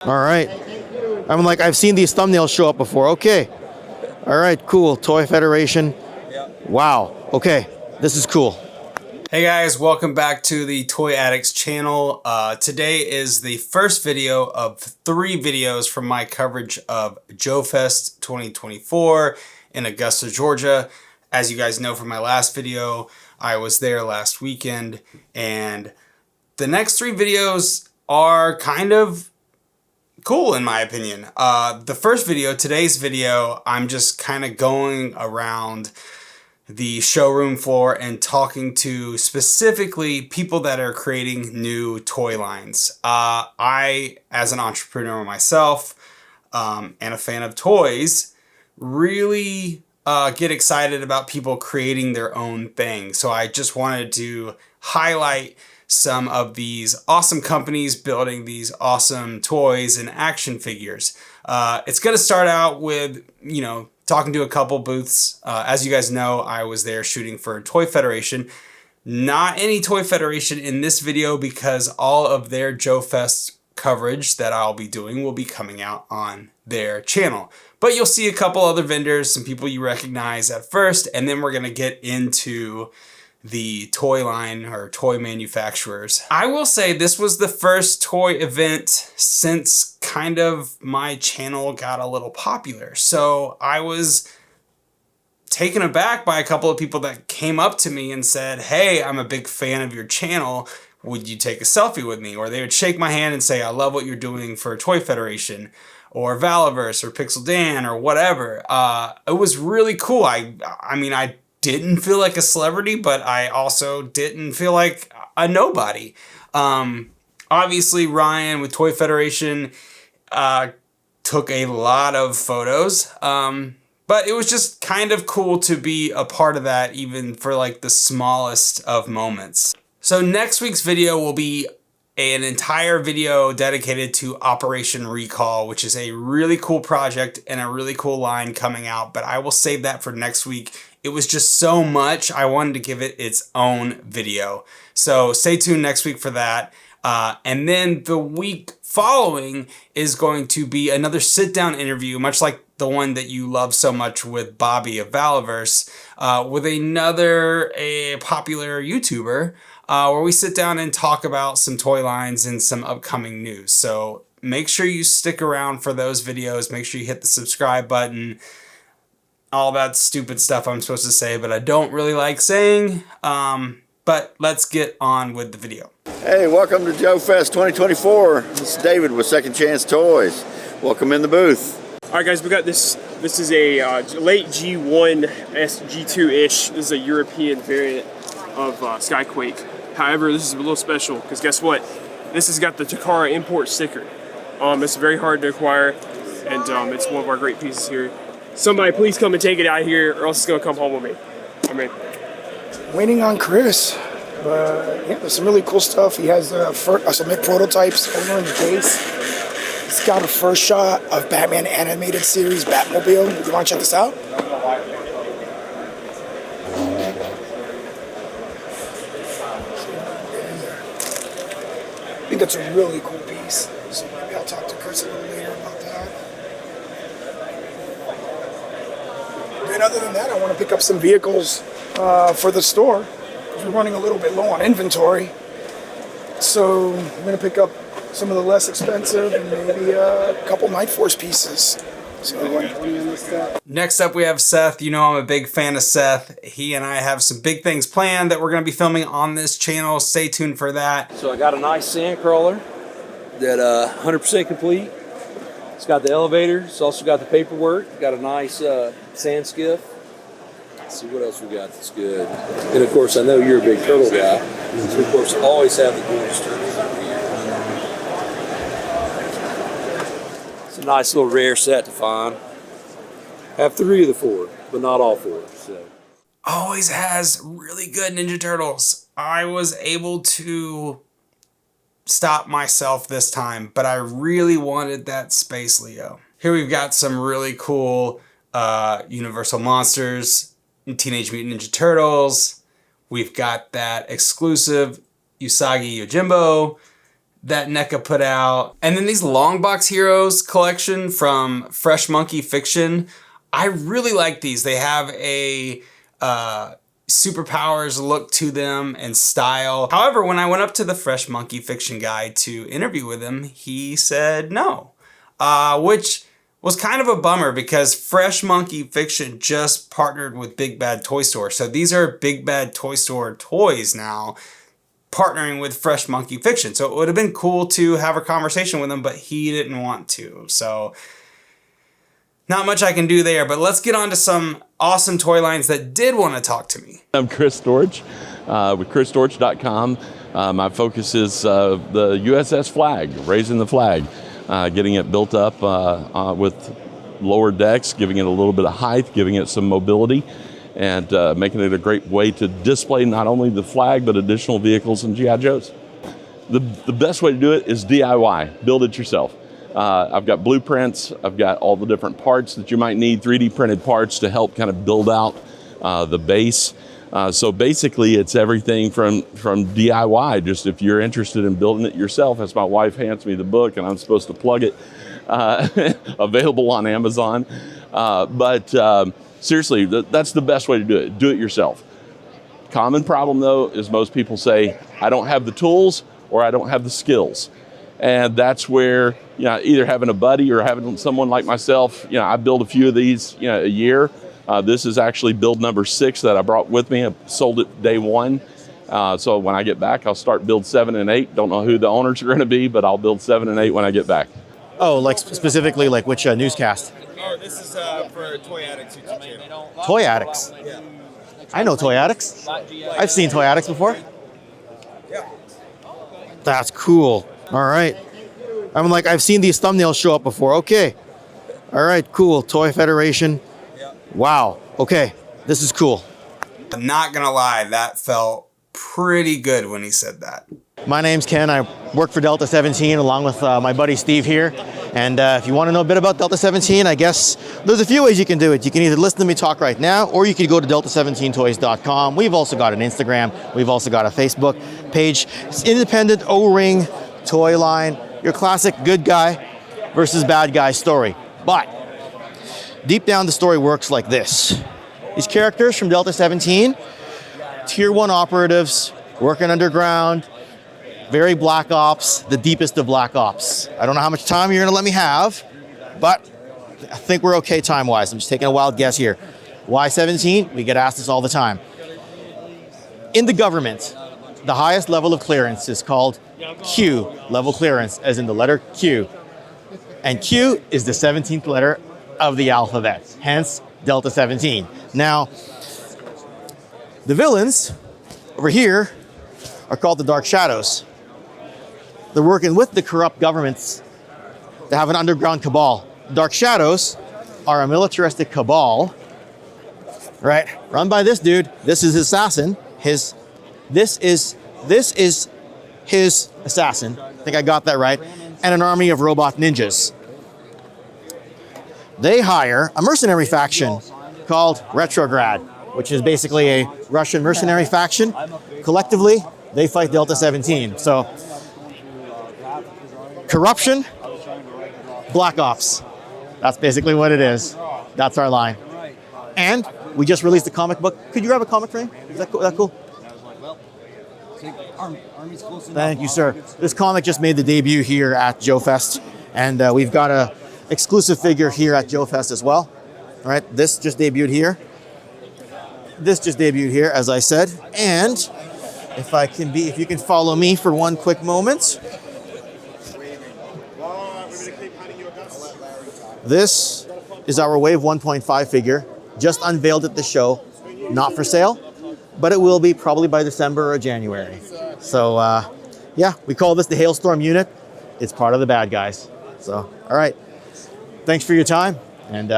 All right. I'm like, I've seen these thumbnails show up before. Okay. All right, cool. Toy Federation. Wow. Okay. This is cool. Hey guys, welcome back to the Toy Addicts channel. Today is the first video of 3 videos from my coverage of JoeFest 2024 in Augusta, Georgia. As you guys know from my last video, I was there last weekend, and the next 3 videos are kind of cool in my opinion. The first video, today's video, I'm just kind of going around the showroom floor and talking to specifically people that are creating new toy lines. I, as an entrepreneur myself, and a fan of toys, really get excited about people creating their own thing. So I just wanted to highlight some of these awesome companies building these awesome toys and action figures. It's going to start out with, talking to a couple booths. As you guys know, I was there shooting for Toy Federation. Not any Toy Federation in this video because all of their JoeFest coverage that I'll be doing will be coming out on their channel. But you'll see a couple other vendors, some people you recognize at first, and then we're going to get into the toy line or toy manufacturers. I will say this was the first toy event since kind of my channel got a little popular. So I was taken aback by a couple of people that came up to me and said, "Hey, I'm a big fan of your channel. Would you take a selfie with me?" Or they would shake my hand and say, "I love what you're doing for Toy Federation," or Valaverse or Pixel Dan or whatever. It was really cool. I mean, I didn't feel like a celebrity, but I also didn't feel like a nobody. Obviously, Ryan with Toy Federation took a lot of photos, but it was just kind of cool to be a part of that, even for like the smallest of moments. So next week's video will be an entire video dedicated to Operation Recall, which is a really cool project and a really cool line coming out, but I will save that for next week. It was just so much, I wanted to give it its own video. So stay tuned next week for that. And then the week following is going to be another sit-down interview, much like the one that you love so much with Bobby of Valaverse, with another popular YouTuber, where we sit down and talk about some toy lines and some upcoming news. So make sure you stick around for those videos. Make sure you hit the subscribe button. All that stupid stuff I'm supposed to say, but I don't really like saying. But let's get on with the video. Hey, welcome to JoeFest 2024. This is David with Second Chance Toys. Welcome in the booth. All right, guys, we got this. This is a late G1 SG2-ish. This is a European variant of Skyquake. However, this is a little special because guess what? This has got the Takara import sticker. It's very hard to acquire, and it's one of our great pieces here. Somebody please come and take it out here, or else it's gonna come home with me. I mean, waiting on Chris, but yeah, there's some really cool stuff. He has some prototypes over in the case. He's got a first shot of Batman animated series Batmobile. You want to check this out? I think that's a really cool piece. So maybe I'll talk to Chris a little later about that. And other than that, I want to pick up some vehicles for the store. We're running a little bit low on inventory. So I'm going to pick up some of the less expensive and maybe a couple Night Force pieces. So, next up we have Seth. You know I'm a big fan of Seth. He and I have some big things planned that we're going to be filming on this channel. Stay tuned for that. So I got a nice sand crawler that 100% complete. It's got the elevator. It's also got the paperwork. Got a nice sand skiff. Let's see what else we got that's good. And of course, I know you're a big turtle guy. So of course, always have the gorgeous turtles over here. It's a nice little rare set to find. Have 3 of the 4, but not all 4. So always has really good Ninja Turtles. I was able to stop myself this time, but I really wanted that Space Leo. Here we've got some really cool Universal Monsters, Teenage Mutant Ninja Turtles. We've got that exclusive Usagi Yojimbo. that NECA put out. And then these Long Box Heroes collection from Fresh Monkey Fiction. I really like these. They have a superpowers look to them and style. However, when I went up to the Fresh Monkey Fiction guy to interview with him, he said no, which was kind of a bummer because Fresh Monkey Fiction just partnered with Big Bad Toy Store. So these are Big Bad Toy Store toys now partnering with Fresh Monkey Fiction. So it would have been cool to have a conversation with him, but he didn't want to. So not much I can do there, but let's get on to some awesome toy lines that did want to talk to me. I'm Chris Storch with ChrisStorch.com. My focus is the USS Flag, raising the flag, getting it built up with lower decks, giving it a little bit of height, giving it some mobility, and making it a great way to display not only the flag, but additional vehicles and G.I. Joes. The best way to do it is DIY, build it yourself. I've got blueprints, I've got all the different parts that you might need, 3D printed parts to help kind of build out the base. So basically it's everything from DIY, just if you're interested in building it yourself, as my wife hands me the book and I'm supposed to plug it, available on Amazon. Seriously, that's the best way to do it yourself. Common problem though is most people say, I don't have the tools or I don't have the skills. And that's where, either having a buddy or having someone like myself, I build a few of these, a year. This is actually build number 6 that I brought with me. I sold it day 1. So when I get back, I'll start build 7 and 8. Don't know who the owners are going to be, but I'll build 7 and 8 when I get back. Oh, like specifically like which newscast? Oh, this is for Toy Addicts YouTube channel. Toy Addicts? Yeah. I know Toy Addicts. I've seen Toy Addicts before. Yeah. That's cool. All right. I've seen these thumbnails show up before. Okay. All right, cool. Toy Federation. Yeah. Wow. Okay. This is cool. I'm not gonna lie, that felt pretty good when he said that. My name's Ken. I work for Delta 17 along with my buddy Steve here. And if you want to know a bit about Delta 17, I guess there's a few ways you can do it. You can either listen to me talk right now, or you could go to delta17toys.com. We've also got an Instagram. We've also got a Facebook page. It's independent O-ring toy line. Your classic good guy versus bad guy story. But deep down, the story works like this. These characters from Delta 17, Tier 1 operatives, working underground, very Black Ops, the deepest of Black Ops. I don't know how much time you're gonna let me have, but I think we're okay time-wise. I'm just taking a wild guess here. Why 17? We get asked this all the time. In the government, the highest level of clearance is called Q level clearance, as in the letter Q. And Q is the 17th letter of the alphabet, hence Delta 17. Now, the villains over here are called the Dark Shadows. They're working with the corrupt governments to have an underground cabal. Dark Shadows are a militaristic cabal, right? Run by this dude. This is his assassin. This is his assassin. I think I got that right. And an army of robot ninjas. They hire a mercenary faction called Retrograd, which is basically a Russian mercenary faction. Collectively, they fight Delta 17. So, corruption, Black Ops. That's basically what it is. That's our line. And we just released a comic book. Could you grab a comic for me? Is that cool? Thank you, sir. This comic just made the debut here at JoeFest, and we've got a exclusive figure here at JoeFest as well. All right, this just debuted here. This just debuted here, as I said. And if you can follow me for one quick moment. This is our Wave 1.5 figure, just unveiled at the show, not for sale, but it will be probably by December or January. So yeah, we call this the Hailstorm unit. It's part of the bad guys. So, all right. Thanks for your time and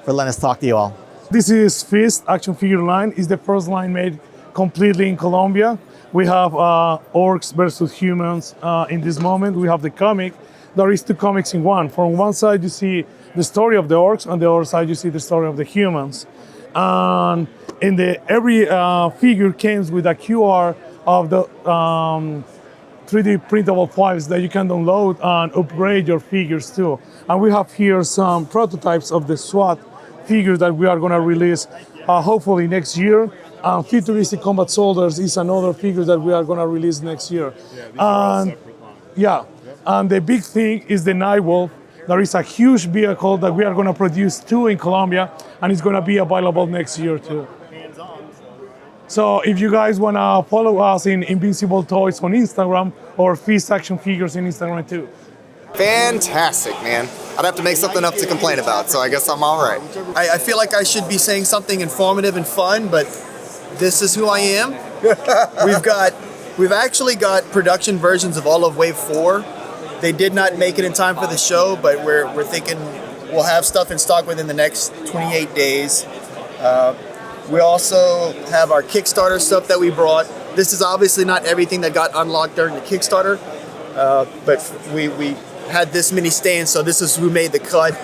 for letting us talk to you all. This is Fist action figure line. It's the first line made completely in Colombia. We have orcs versus humans in this moment. We have the comic. There is 2 comics in one. From one side, you see the story of the orcs. On the other side, you see the story of the humans. And every figure comes with a QR of 3D printable files that you can download and upgrade your figures too. And we have here some prototypes of the SWAT figures that we are going to release hopefully next year. Futuristic Combat Soldiers is another figure that we are going to release next year. And the big thing is the Nightwolf. There is a huge vehicle that we are going to produce too in Colombia, and it's going to be available next year too. So if you guys want to follow us in Invincible Toys on Instagram or Feast Action Figures in Instagram too. Fantastic, man. I'd have to make something up to complain about, so I guess I'm all right. I feel like I should be saying something informative and fun, but this is who I am. We've actually got production versions of all of Wave 4. They did not make it in time for the show, but we're thinking we'll have stuff in stock within the next 28 days. We also have our Kickstarter stuff that we brought. This is obviously not everything that got unlocked during the Kickstarter, but we had this many stands, so this is who made the cut.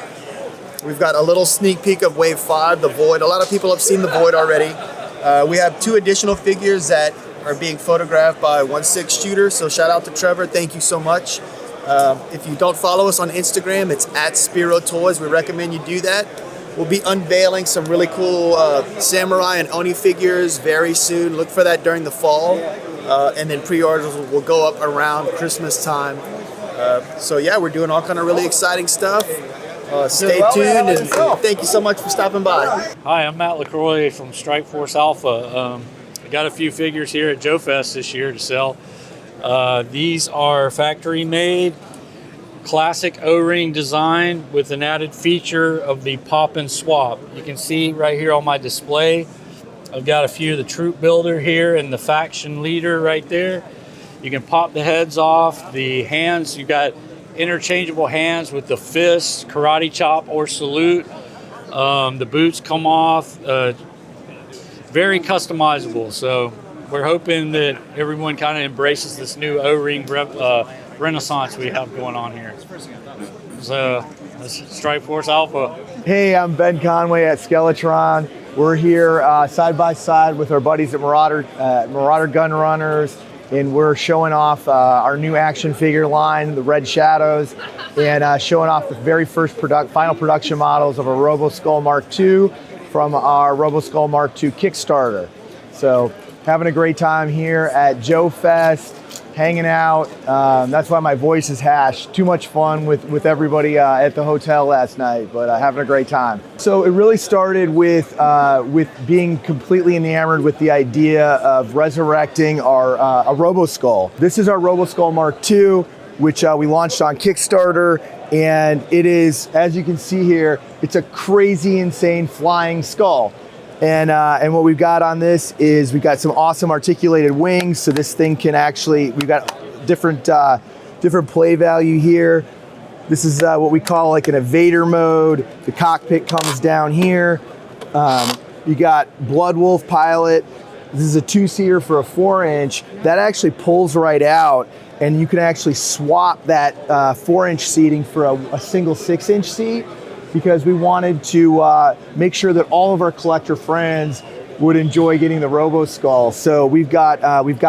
We've got a little sneak peek of Wave 5, the Void. A lot of people have seen the Void already. We have 2 additional figures that are being photographed by 1/6 Shooter, so shout out to Trevor, thank you so much. If you don't follow us on Instagram, it's @Spiro Toys. We recommend you do that. We'll be unveiling some really cool Samurai and Oni figures very soon. Look for that during the fall. And then pre-orders will go up around Christmas time. So yeah, we're doing all kind of really exciting stuff. Stay tuned, and thank you so much for stopping by. Hi, I'm Matt LaCroix from Strike Force Alpha. I got a few figures here at JoeFest this year to sell. These are factory made, classic O-ring design with an added feature of the pop and swap. You can see right here on my display, I've got a few of the troop builder here and the faction leader right there. You can pop the heads off, the hands, you've got interchangeable hands with the fists, karate chop or salute. The boots come off, very customizable. So we're hoping that everyone kind of embraces this new O-ring renaissance we have going on here. So this is Strike Force Alpha. Hey, I'm Ben Conway at Skeletron. We're here side by side with our buddies at Marauder Gun Runners, and we're showing off our new action figure line, the Red Shadows, and showing off the very first final production models of a Robo Skull Mark II from our Robo Skull Mark II Kickstarter. So having a great time here at JoeFest, hanging out. That's why my voice is hashed. Too much fun with everybody at the hotel last night, but having a great time. So it really started with being completely enamored with the idea of resurrecting a Robo Skull. This is our Robo Skull Mark II, which we launched on Kickstarter, and it is, as you can see here, it's a crazy, insane flying skull. And what we've got on this is we've got some awesome articulated wings. So this thing can actually, we've got different play value here. This is what we call like an evader mode. The cockpit comes down here. You got Blood Wolf pilot. This is a 2-seater for a 4-inch. That actually pulls right out, and you can actually swap that 4-inch seating for a single 6-inch seat, because we wanted to make sure that all of our collector friends would enjoy getting the Robo Skull. So we've got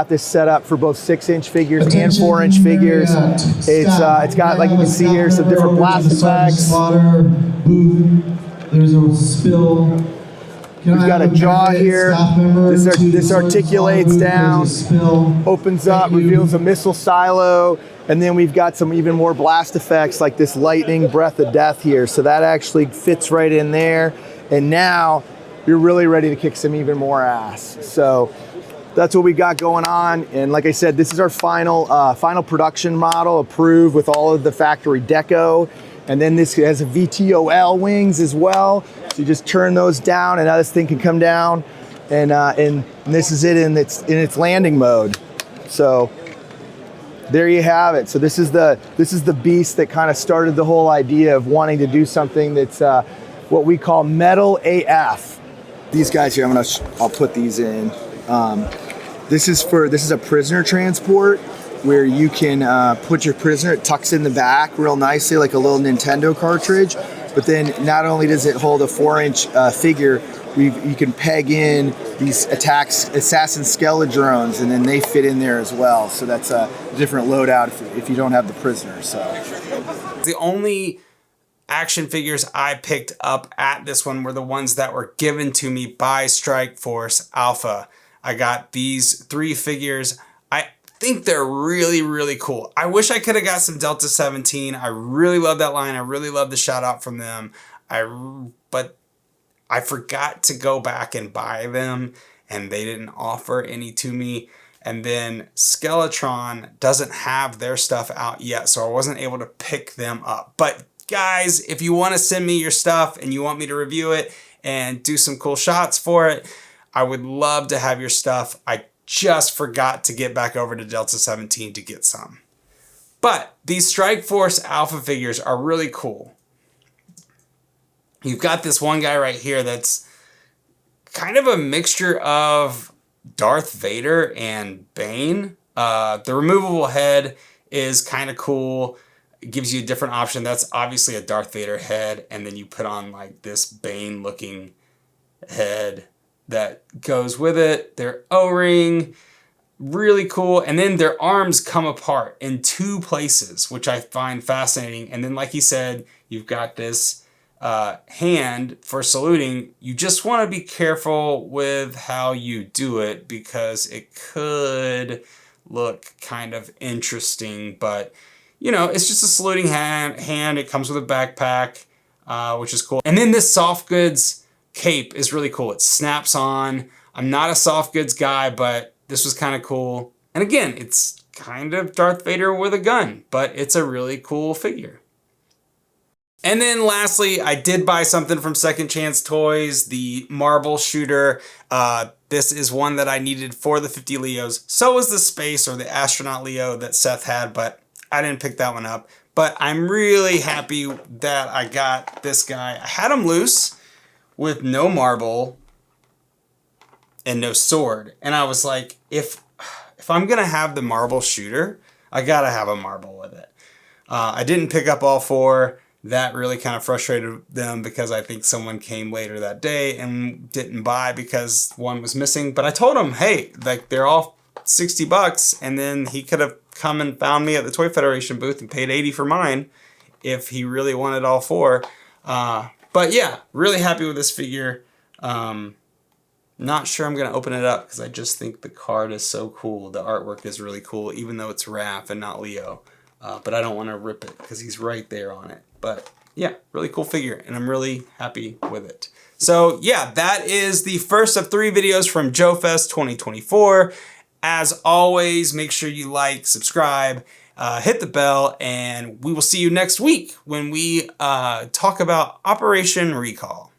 this set up for both 6-inch figures and 4-inch figures. It's got, like you can see here, some different blast effects. There's a spill. We've got a jaw here. This articulates down, opens up, reveals a missile silo. And then we've got some even more blast effects like this lightning breath of death here. So that actually fits right in there. And now you're really ready to kick some even more ass. So that's what we got going on. And like I said, this is our final production model, approved with all of the factory deco. And then this has a VTOL wings as well. So you just turn those down, and now this thing can come down. And this is it in its landing mode. So there you have it. So this is the beast that kind of started the whole idea of wanting to do something that's what we call metal AF. These guys here, I'll put these in. This is a prisoner transport where you can put your prisoner. It tucks in the back real nicely, like a little Nintendo cartridge. But then not only does it hold a 4-inch figure You can peg in these assassin Skeletron, and then they fit in there as well. So that's a different loadout if you don't have the prisoners. So the only action figures I picked up at this one were the ones that were given to me by Strike Force Alpha. I got these 3 figures. I think they're really, really cool. I wish I could have got some Delta 17. I really love that line. I really love the shout out from them. But I forgot to go back and buy them, and they didn't offer any to me. And then Skeletron doesn't have their stuff out yet, so I wasn't able to pick them up. But guys, if you want to send me your stuff and you want me to review it and do some cool shots for it, I would love to have your stuff. I just forgot to get back over to Delta 17 to get some. But these Strike Force Alpha figures are really cool. You've got this one guy right here that's kind of a mixture of Darth Vader and Bane. The removable head is kind of cool. It gives you a different option. That's obviously a Darth Vader head, and then you put on like this Bane looking head that goes with it. Their O-ring, really cool. And then their arms come apart in 2 places, which I find fascinating. And then like he said, you've got this hand for saluting. You just want to be careful with how you do it because it could look kind of interesting, but you know, it's just a saluting hand. It comes with a backpack, which is cool. And then this soft goods cape is really cool. It snaps on. I'm not a soft goods guy, but this was kind of cool. And again, it's kind of Darth Vader with a gun, but it's a really cool figure. And then lastly, I did buy something from Second Chance Toys, the marble shooter. This is one that I needed for the 50 Leos. So was the space or the astronaut Leo that Seth had, but I didn't pick that one up. But I'm really happy that I got this guy. I had him loose with no marble and no sword. And I was like, if I'm gonna have the marble shooter, I gotta have a marble with it. I didn't pick up all 4. That really kind of frustrated them because I think someone came later that day and didn't buy because one was missing. But I told him, hey, like they're all $60, and then he could have come and found me at the Toy Federation booth and paid $80 for mine if he really wanted all 4. But yeah, really happy with this figure. Not sure I'm gonna open it up because I just think the card is so cool. The artwork is really cool, even though it's Raph and not Leo. But I don't want to rip it because he's right there on it. But yeah, really cool figure, and I'm really happy with it. So yeah, that is the first of 3 videos from JoeFest 2024. As always, make sure you like, subscribe, hit the bell, and we will see you next week when we talk about Operation Recall.